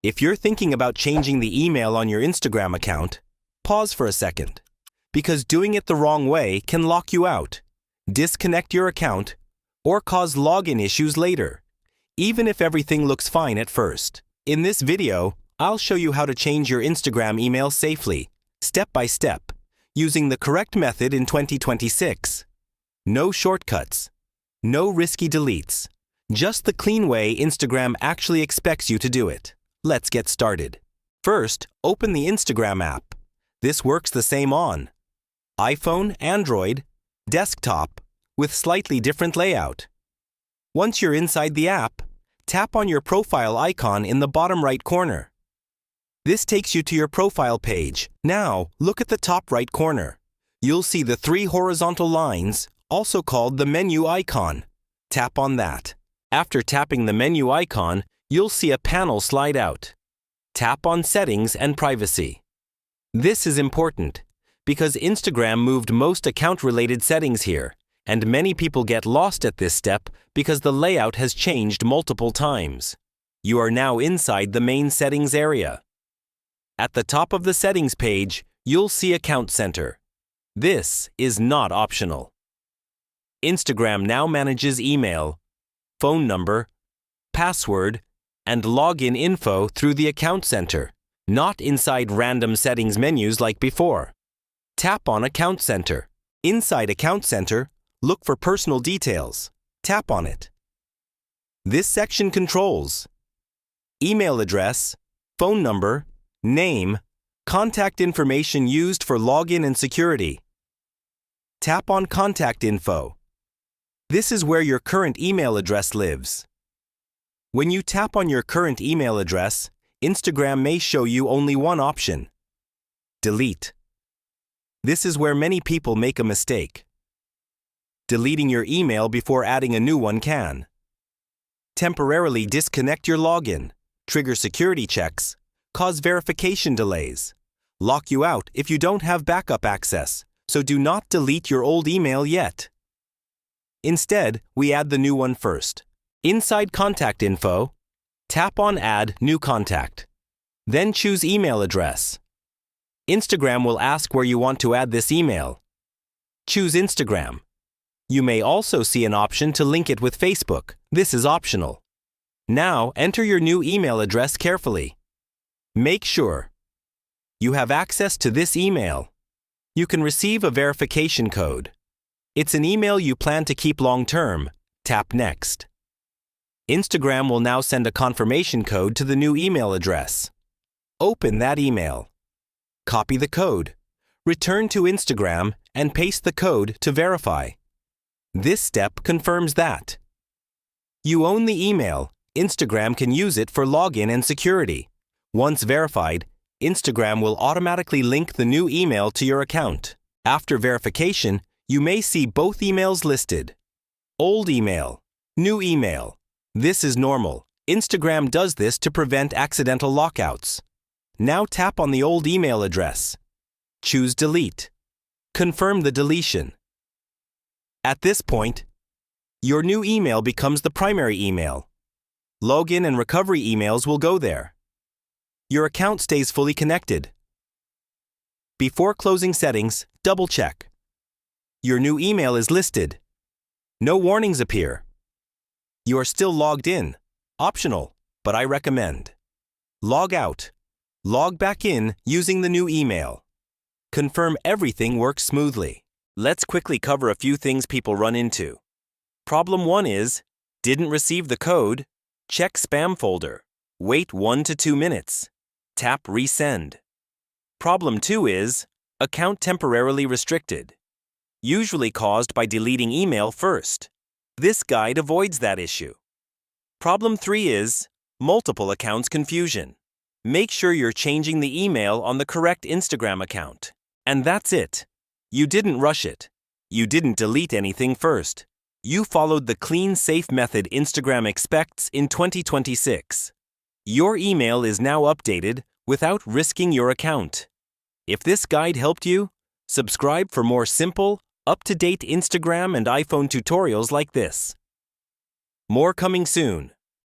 If you're thinking about changing the email on your Instagram account, pause for a second, because doing it the wrong way can lock you out, disconnect your account, or cause login issues later, even if everything looks fine at first. In this video, I'll show you how to change your Instagram email safely, step by step, using the correct method in 2026. No shortcuts, no risky deletes, just the clean way Instagram actually expects you to do it. Let's get started. First, open the Instagram app. This works the same on iPhone, Android, desktop, with slightly different layout. Once you're inside the app, tap on your profile icon in the bottom right corner. This takes you to your profile page. Now, look at the top right corner. You'll see the 3 horizontal lines, also called the menu icon. Tap on that. After tapping the menu icon, you'll see a panel slide out. Tap on Settings and Privacy. This is important because Instagram moved most account-related settings here, and many people get lost at this step because the layout has changed multiple times. You are now inside the main settings area. At the top of the settings page, you'll see Account Center. This is not optional. Instagram now manages email, phone number, password, and login info through the Account Center, not inside random settings menus like before. Tap on Account Center. Inside Account Center, look for Personal Details. Tap on it. This section controls email address, phone number, name, contact information used for login and security. Tap on Contact Info. This is where your current email address lives. When you tap on your current email address, Instagram may show you only one option: delete. This is where many people make a mistake. Deleting your email before adding a new one can temporarily disconnect your login, trigger security checks, cause verification delays, lock you out if you don't have backup access, so do not delete your old email yet. Instead, we add the new one first. Inside Contact Info, tap on Add New Contact. Then choose Email Address. Instagram will ask where you want to add this email. Choose Instagram. You may also see an option to link it with Facebook. This is optional. Now, enter your new email address carefully. Make sure you have access to this email. You can receive a verification code. It's an email you plan to keep long-term. Tap Next. Instagram will now send a confirmation code to the new email address. Open that email. Copy the code. Return to Instagram and paste the code to verify. This step confirms that you own the email. Instagram can use it for login and security. Once verified, Instagram will automatically link the new email to your account. After verification, you may see both emails listed: old email, new email. This is normal. Instagram does this to prevent accidental lockouts. Now tap on the old email address. Choose Delete. Confirm the deletion. At this point, your new email becomes the primary email. Login and recovery emails will go there. Your account stays fully connected. Before closing settings, double-check. Your new email is listed. No warnings appear. You are still logged in. Optional, but I recommend. Log out. Log back in using the new email. Confirm everything works smoothly. Let's quickly cover a few things people run into. Problem 1 is, didn't receive the code. Check spam folder. Wait 1 to 2 minutes. Tap Resend. Problem 2 is, account temporarily restricted. Usually caused by deleting email first. This guide avoids that issue. Problem 3 is, multiple accounts confusion. Make sure you're changing the email on the correct Instagram account. And that's it. You didn't rush it. You didn't delete anything first. You followed the clean, safe method Instagram expects in 2026. Your email is now updated without risking your account. If this guide helped you, subscribe for more simple, up-to-date Instagram and iPhone tutorials like this. More coming soon.